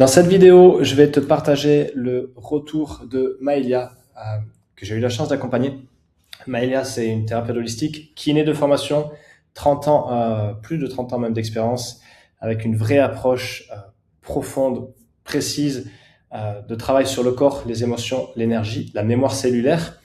Dans cette vidéo, je vais te partager le retour de Maëlia, que j'ai eu la chance d'accompagner. Maëlia, c'est une thérapeute holistique, kiné de formation, 30 ans, plus de 30 ans même d'expérience, avec une vraie approche profonde, précise, de travail sur le corps, les émotions, l'énergie, la mémoire cellulaire.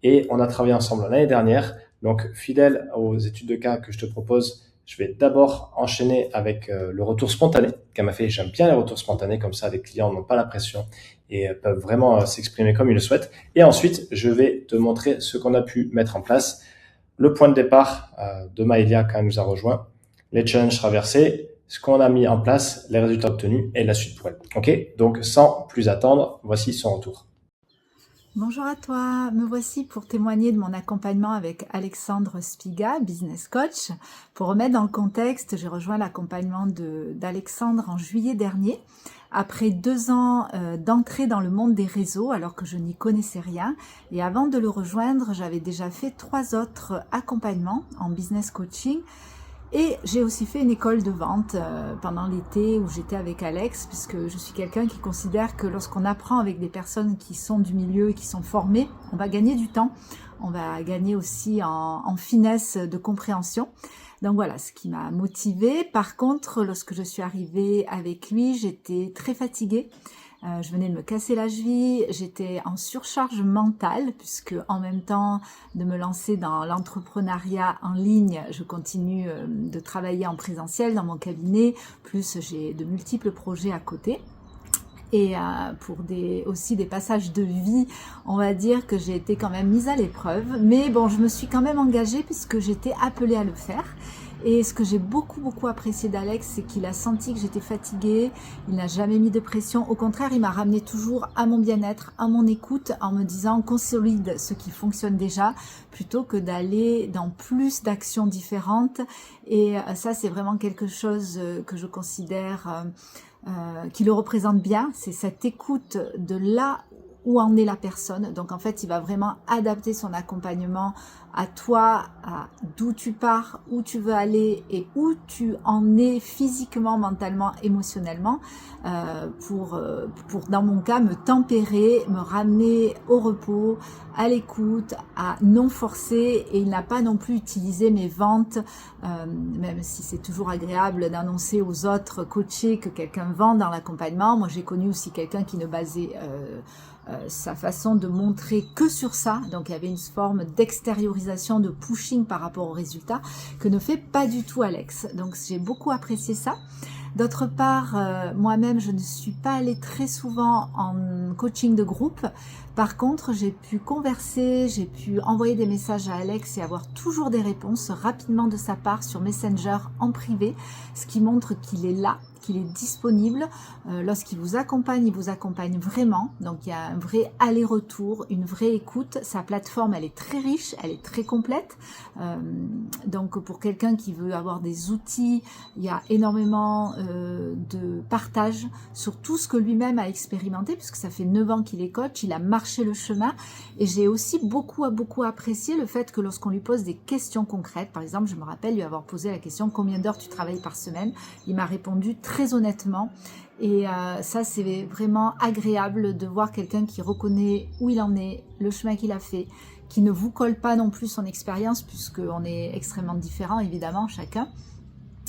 Et on a travaillé ensemble l'année dernière. Donc, fidèle aux études de cas que je te propose, je vais d'abord enchaîner avec le retour spontané qu'elle m'a fait. J'aime bien les retours spontanés, comme ça les clients n'ont pas la pression et peuvent vraiment s'exprimer comme ils le souhaitent. Et ensuite, je vais te montrer ce qu'on a pu mettre en place, le point de départ de Maëlia quand elle nous a rejoint, les challenges traversés, ce qu'on a mis en place, les résultats obtenus et la suite pour elle. Ok, donc sans plus attendre, voici son retour. Bonjour à toi, me voici pour témoigner de mon accompagnement avec Alexandre Spiga, business coach. Pour remettre dans le contexte, j'ai rejoint l'accompagnement d'Alexandre en juillet dernier, après 2 ans d'entrée dans le monde des réseaux alors que je n'y connaissais rien. Et avant de le rejoindre, j'avais déjà fait 3 autres accompagnements en business coaching. Et j'ai aussi fait une école de vente pendant l'été où j'étais avec Alex, puisque je suis quelqu'un qui considère que lorsqu'on apprend avec des personnes qui sont du milieu et qui sont formées, on va gagner du temps, on va gagner aussi en finesse de compréhension. Donc voilà, ce qui m'a motivée. Par contre, lorsque je suis arrivée avec lui, j'étais très fatiguée. Je venais de me casser la cheville, j'étais en surcharge mentale puisque en même temps de me lancer dans l'entrepreneuriat en ligne, je continue de travailler en présentiel dans mon cabinet, plus j'ai de multiples projets à côté. Et pour aussi des passages de vie, on va dire que j'ai été quand même mise à l'épreuve. Mais bon, je me suis quand même engagée puisque j'étais appelée à le faire. Et ce que j'ai beaucoup apprécié d'Alex, c'est qu'il a senti que j'étais fatiguée, il n'a jamais mis de pression. Au contraire, il m'a ramené toujours à mon bien-être, à mon écoute, en me disant consolide ce qui fonctionne déjà, plutôt que d'aller dans plus d'actions différentes. Et ça, c'est vraiment quelque chose que je considère qui le représente bien, c'est cette écoute de là où en est la personne. Donc en fait, il va vraiment adapter son accompagnement à toi, à d'où tu pars, où tu veux aller et où tu en es physiquement, mentalement, émotionnellement, pour dans mon cas, me tempérer, me ramener au repos, à l'écoute, à non forcer. Et il n'a pas non plus utilisé mes ventes, même si c'est toujours agréable d'annoncer aux autres coachés que quelqu'un vend dans l'accompagnement. Moi, j'ai connu aussi quelqu'un qui ne basait sa façon de montrer que sur ça, donc il y avait une forme d'extériorisation, de pushing par rapport aux résultats que ne fait pas du tout Alex. Donc j'ai beaucoup apprécié ça. D'autre part, moi-même, je ne suis pas allée très souvent en coaching de groupe. Par contre, j'ai pu converser, j'ai pu envoyer des messages à Alex et avoir toujours des réponses rapidement de sa part sur Messenger en privé, ce qui montre qu'il est là, qu'il est disponible. Lorsqu'il vous accompagne, il vous accompagne vraiment. Donc il y a un vrai aller-retour, une vraie écoute. Sa plateforme, elle est très riche, elle est très complète. Donc pour quelqu'un qui veut avoir des outils, il y a énormément de partage sur tout ce que lui-même a expérimenté, puisque ça fait 9 ans qu'il est coach, il a marché le chemin. Et j'ai aussi beaucoup apprécié le fait que lorsqu'on lui pose des questions concrètes, par exemple, je me rappelle lui avoir posé la question « Combien d'heures tu travailles par semaine ?» Il m'a répondu très honnêtement. Et ça, c'est vraiment agréable de voir quelqu'un qui reconnaît où il en est, le chemin qu'il a fait, qui ne vous colle pas non plus son expérience, puisqu'on est extrêmement différents, évidemment, chacun.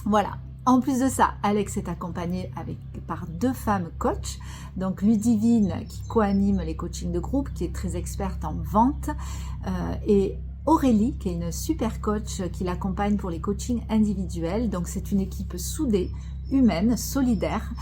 Voilà. En plus de ça, Alex est accompagné par 2 femmes coachs, donc Ludivine qui co-anime les coachings de groupe, qui est très experte en vente, et Aurélie qui est une super coach qui l'accompagne pour les coachings individuels. Donc c'est une équipe soudée, humaine, solidaire.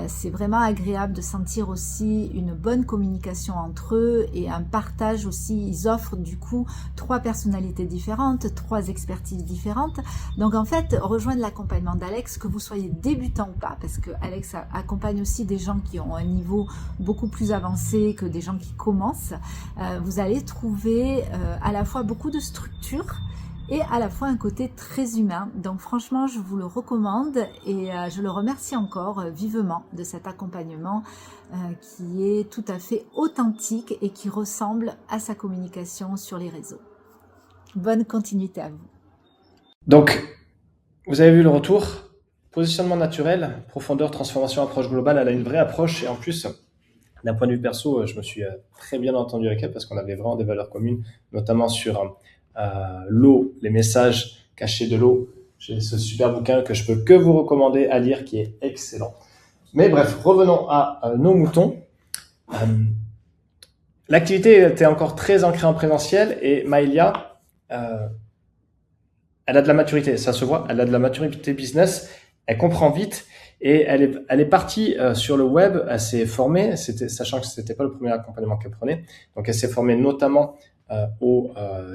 C'est vraiment agréable de sentir aussi une bonne communication entre eux et un partage aussi. Ils offrent du coup 3 personnalités différentes, 3 expertises différentes. Donc en fait, rejoindre l'accompagnement d'Alex, que vous soyez débutant ou pas, parce que Alex accompagne aussi des gens qui ont un niveau beaucoup plus avancé que des gens qui commencent, vous allez trouver à la fois beaucoup de structure et à la fois un côté très humain. Donc franchement, je vous le recommande et je le remercie encore vivement de cet accompagnement qui est tout à fait authentique et qui ressemble à sa communication sur les réseaux. Bonne continuité à vous. Donc, vous avez vu le retour. positionnement naturel, profondeur, transformation, approche globale. Elle a une vraie approche et en plus, d'un point de vue perso, je me suis très bien entendu avec elle parce qu'on avait vraiment des valeurs communes, notamment sur l'eau, les messages cachés de l'eau. J'ai ce super bouquin que je peux que vous recommander à lire qui est excellent. Mais bref, revenons à nos moutons. L'activité était encore très ancrée en présentiel et Maëlia, elle a de la maturité, ça se voit, elle a de la maturité business, elle comprend vite et elle est partie sur le web, elle s'est formée, sachant que c'était pas le premier accompagnement qu'elle prenait, donc elle s'est formée notamment au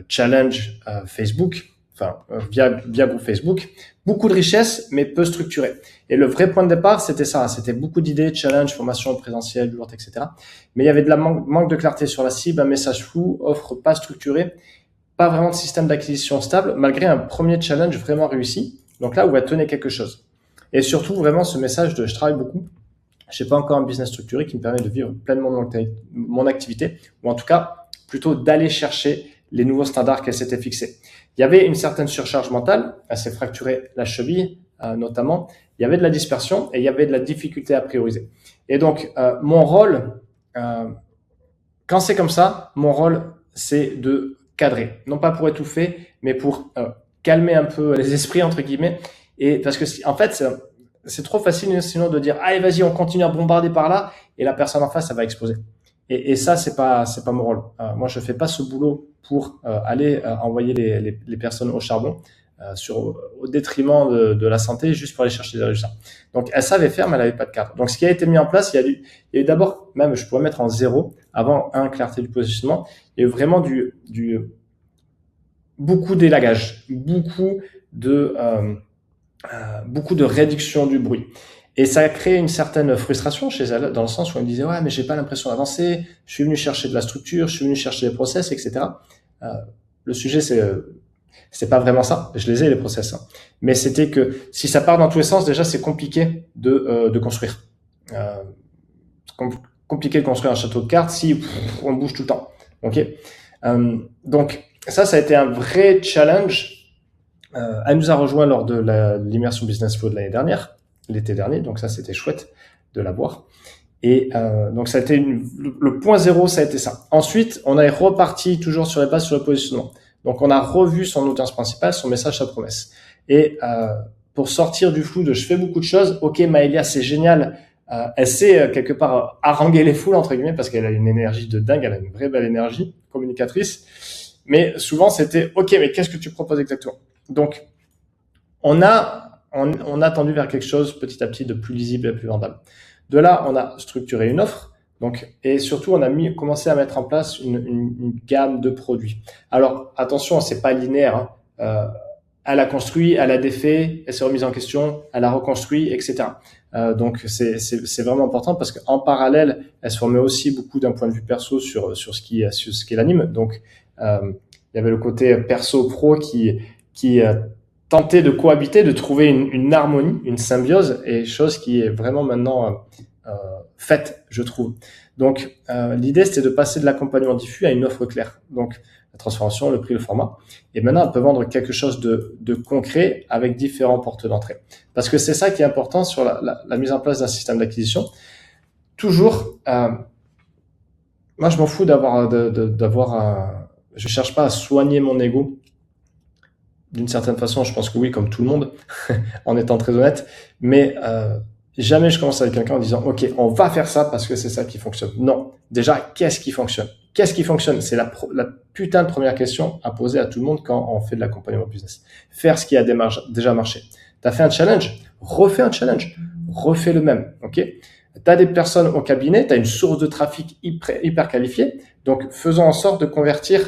challenge Facebook, via groupe Facebook, beaucoup de richesse mais peu structuré. Et le vrai point de départ, c'était ça, c'était beaucoup d'idées, challenge, formation présentielle, lourde, etc. Mais il y avait de la manque de clarté sur la cible, un message flou, offre pas structurée, pas vraiment de système d'acquisition stable, malgré un premier challenge vraiment réussi. Donc là où elle tenait quelque chose. Et surtout, vraiment, ce message de je travaille beaucoup, je n'ai pas encore un business structuré qui me permet de vivre pleinement mon activité, ou en tout cas, plutôt d'aller chercher les nouveaux standards qu'elle s'était fixés. Il y avait une certaine surcharge mentale, elle s'est fracturée la cheville notamment, il y avait de la dispersion et il y avait de la difficulté à prioriser. Et donc, mon rôle, quand c'est comme ça, mon rôle, c'est de cadrer, non pas pour étouffer, mais pour calmer un peu les esprits, entre guillemets, et parce que en fait, c'est trop facile sinon de dire allez vas-y on continue à bombarder par là et la personne en face ça va exploser. Et ça c'est pas mon rôle. Moi je fais pas ce boulot pour aller envoyer les personnes au charbon au détriment de la santé juste pour aller chercher des résultats. Donc elle savait faire mais elle avait pas de cadre. Donc ce qui a été mis en place, il y a eu d'abord, même je pourrais mettre en 0 avant clarté du positionnement, il y a eu vraiment beaucoup d'élagage, beaucoup de réduction du bruit. Et ça a créé une certaine frustration chez elle, dans le sens où elle me disait « Ouais, mais j'ai pas l'impression d'avancer, je suis venu chercher de la structure, je suis venu chercher des process, etc. » Le sujet, c'est pas vraiment ça. Je les ai, les process. Hein. Mais c'était que si ça part dans tous les sens, déjà, c'est compliqué de construire. Compliqué de construire un château de cartes si on bouge tout le temps. Ok. Donc, ça a été un vrai challenge. Elle nous a rejoint lors de l'immersion Business Flow de l'année dernière, l'été dernier, donc ça c'était chouette de la voir. Et donc ça a été le point 0, ça a été ça. Ensuite, on est reparti toujours sur les bases sur le positionnement. Donc on a revu son audience principale, son message, sa promesse. Et pour sortir du flou de je fais beaucoup de choses, ok Maëlia c'est génial, elle sait quelque part haranguer les foules entre guillemets parce qu'elle a une énergie de dingue, elle a une vraie belle énergie communicatrice. Mais souvent c'était ok mais qu'est-ce que tu proposes exactement? Donc, on a tendu vers quelque chose petit à petit de plus lisible et plus vendable. De là, on a structuré une offre. Donc, et surtout, on a commencé à mettre en place une gamme de produits. Alors, attention, c'est pas linéaire. Hein. Elle a construit, elle a défait, elle s'est remise en question, elle a reconstruit, etc. Donc, c'est vraiment important parce qu'en parallèle, elle se formait aussi beaucoup d'un point de vue perso sur ce qui l'anime. Donc, il y avait le côté perso-pro qui tentait de cohabiter, de trouver une harmonie, une symbiose, et chose qui est vraiment maintenant faite, je trouve. Donc, l'idée, c'était de passer de l'accompagnement diffus à une offre claire. Donc, la transformation, le prix, le format. Et maintenant, on peut vendre quelque chose de concret avec différents portes d'entrée. Parce que c'est ça qui est important sur la mise en place d'un système d'acquisition. Toujours, moi, je m'en fous je cherche pas à soigner mon ego. D'une certaine façon, je pense que oui, comme tout le monde, en étant très honnête. Mais jamais je commence avec quelqu'un en disant « Ok, on va faire ça parce que c'est ça qui fonctionne. » Non. Déjà, qu'est-ce qui fonctionne? Qu'est-ce qui fonctionne? C'est la putain de première question à poser à tout le monde quand on fait de l'accompagnement business. Faire ce qui a déjà marché. Tu as fait un challenge? Refais un challenge. Refais le même. Ok? Tu as des personnes au cabinet, tu as une source de trafic hyper qualifiée. Donc, faisons en sorte de convertir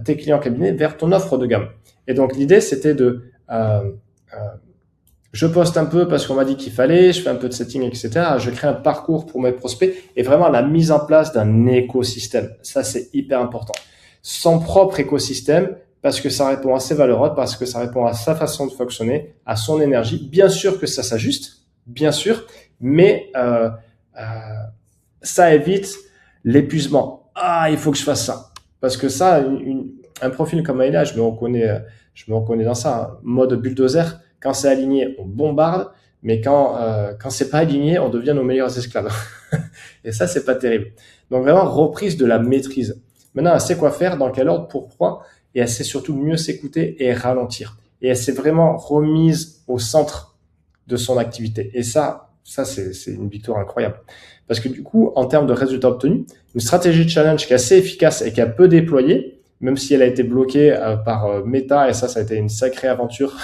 tes clients cabinet vers ton offre de gamme. Et donc, l'idée, c'était je poste un peu parce qu'on m'a dit qu'il fallait, je fais un peu de setting, etc. Je crée un parcours pour mes prospects et vraiment la mise en place d'un écosystème. Ça, c'est hyper important. Son propre écosystème, parce que ça répond à ses valeurs, parce que ça répond à sa façon de fonctionner, à son énergie. Bien sûr que ça s'ajuste, bien sûr, mais ça évite l'épuisement. Ah, il faut que je fasse ça. Parce que ça, un profil comme Maëlia, je me reconnais dans ça. Hein. Mode bulldozer, quand c'est aligné, on bombarde. mais quand c'est pas aligné, on devient nos meilleurs esclaves. Et ça, c'est pas terrible. Donc vraiment, reprise de la maîtrise. Maintenant, elle sait quoi faire, dans quel ordre, pourquoi, et elle sait surtout mieux s'écouter et ralentir. Et elle s'est vraiment remise au centre de son activité. Et ça c'est une victoire incroyable. Parce que du coup, en termes de résultats obtenus, une stratégie de challenge qui est assez efficace et qui a peu déployé, même si elle a été bloquée par Meta, et ça a été une sacrée aventure,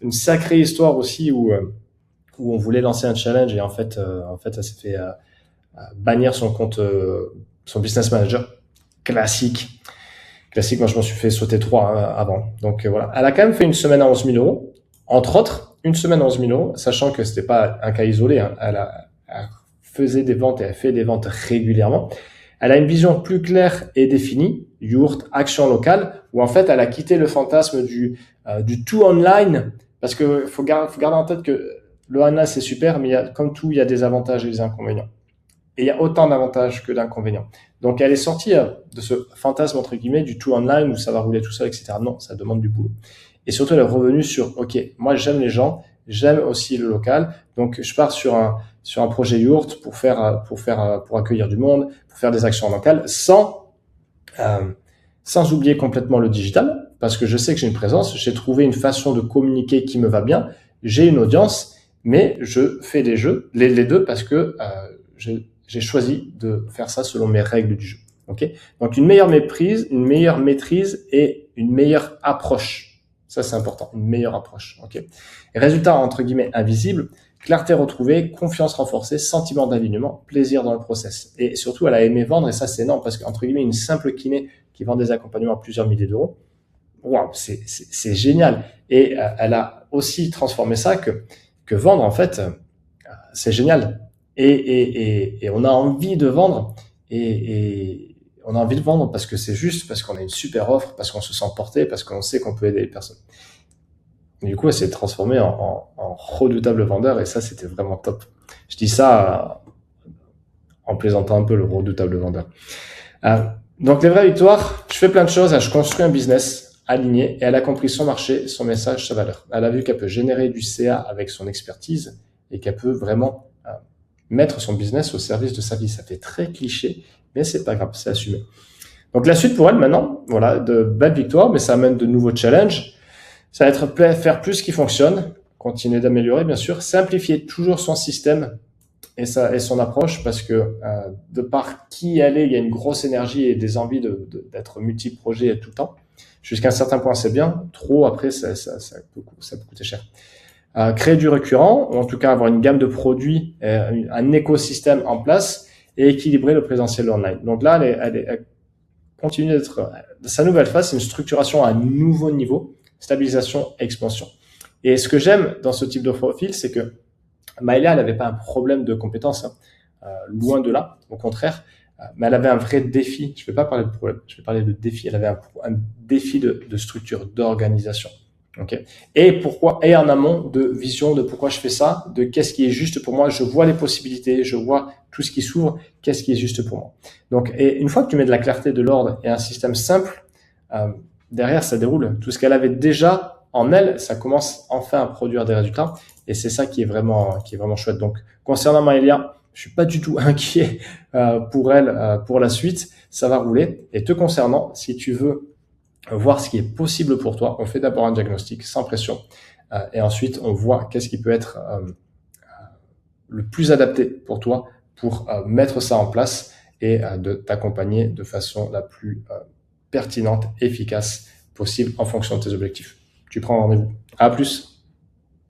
une sacrée histoire aussi où on voulait lancer un challenge et en fait, elle s'est fait bannir son compte, son business manager. Classique, moi je m'en suis fait sauter 3 avant. Donc voilà, elle a quand même fait une semaine à 11 000 euros, entre autres, une semaine à 11 000 euros, sachant que c'était pas un cas isolé, hein. Elle faisait des ventes et elle fait des ventes régulièrement. Elle a une vision plus claire et définie, Yourt, action locale, où en fait elle a quitté le fantasme du tout online, parce que faut garder en tête que le online c'est super, mais comme tout, il y a des avantages et des inconvénients. Et il y a autant d'avantages que d'inconvénients. Donc elle est sortie de ce fantasme entre guillemets du tout online où ça va rouler tout seul, etc. Non, ça demande du boulot. Et surtout elle est revenue sur ok, moi j'aime les gens, j'aime aussi le local, donc je pars sur un projet Yourt pour accueillir du monde, pour faire des actions locales, sans oublier complètement le digital, parce que je sais que j'ai une présence, j'ai trouvé une façon de communiquer qui me va bien, j'ai une audience, mais je fais les deux parce que j'ai choisi de faire ça selon mes règles du jeu. Ok. Donc une meilleure maîtrise et une meilleure approche. Ça c'est important, une meilleure approche. Ok. Et résultat entre guillemets invisible, clarté retrouvée, confiance renforcée, sentiment d'alignement, plaisir dans le process. Et surtout elle a aimé vendre et ça c'est énorme parce qu'entre guillemets une simple kiné qui vend des accompagnements à plusieurs milliers d'euros, waouh, c'est génial. Et elle a aussi transformé ça que vendre en fait c'est génial. Et on a envie de vendre et on a envie de vendre parce que c'est juste, parce qu'on a une super offre, parce qu'on se sent porté, parce qu'on sait qu'on peut aider les personnes. Et du coup, elle s'est transformée en redoutable vendeur et ça, c'était vraiment top. Je dis ça en plaisantant un peu, le redoutable vendeur. Donc, les vraies victoires, je fais plein de choses, je construis un business aligné et elle a compris son marché, son message, sa valeur. Elle a vu qu'elle peut générer du CA avec son expertise et qu'elle peut vraiment mettre son business au service de sa vie. Ça fait très cliché, mais c'est pas grave, c'est assumé. Donc la suite pour elle maintenant, voilà, de belles victoires, mais ça amène de nouveaux challenges. Ça va être faire plus ce qui fonctionne, continuer d'améliorer bien sûr, simplifier toujours son système et son approche parce que de par qui elle est, il y a une grosse énergie et des envies d'être multi-projet tout le temps. Jusqu'à un certain point, c'est bien. Trop, après, ça peut coûter cher. Créer du récurrent, ou en tout cas avoir une gamme de produits, un écosystème en place et équilibrer le présentiel online. Donc là, elle continue d'être... Sa nouvelle phase, c'est une structuration à un nouveau niveau, stabilisation, expansion. Et ce que j'aime dans ce type de profil, c'est que Maëlia, elle n'avait pas un problème de compétences, loin de là, au contraire, mais elle avait un vrai défi. Je ne vais pas parler de problème, je vais parler de défi. Elle avait un défi de structure, d'organisation. Okay. Et en amont de vision de pourquoi je fais ça, de qu'est-ce qui est juste pour moi. Je vois les possibilités, je vois tout ce qui s'ouvre, qu'est-ce qui est juste pour moi. Donc, et une fois que tu mets de la clarté, de l'ordre et un système simple, derrière ça déroule. Tout ce qu'elle avait déjà en elle, ça commence enfin à produire des résultats. Et c'est ça qui est vraiment chouette. Donc, concernant Maëlia, je suis pas du tout inquiet pour elle, pour la suite. Ça va rouler. Et te concernant, si tu veux voir ce qui est possible pour toi, on fait d'abord un diagnostic sans pression et ensuite on voit qu'est-ce qui peut être le plus adapté pour toi pour mettre ça en place et de t'accompagner de façon la plus pertinente, efficace possible en fonction de tes objectifs. Tu prends rendez-vous. À plus.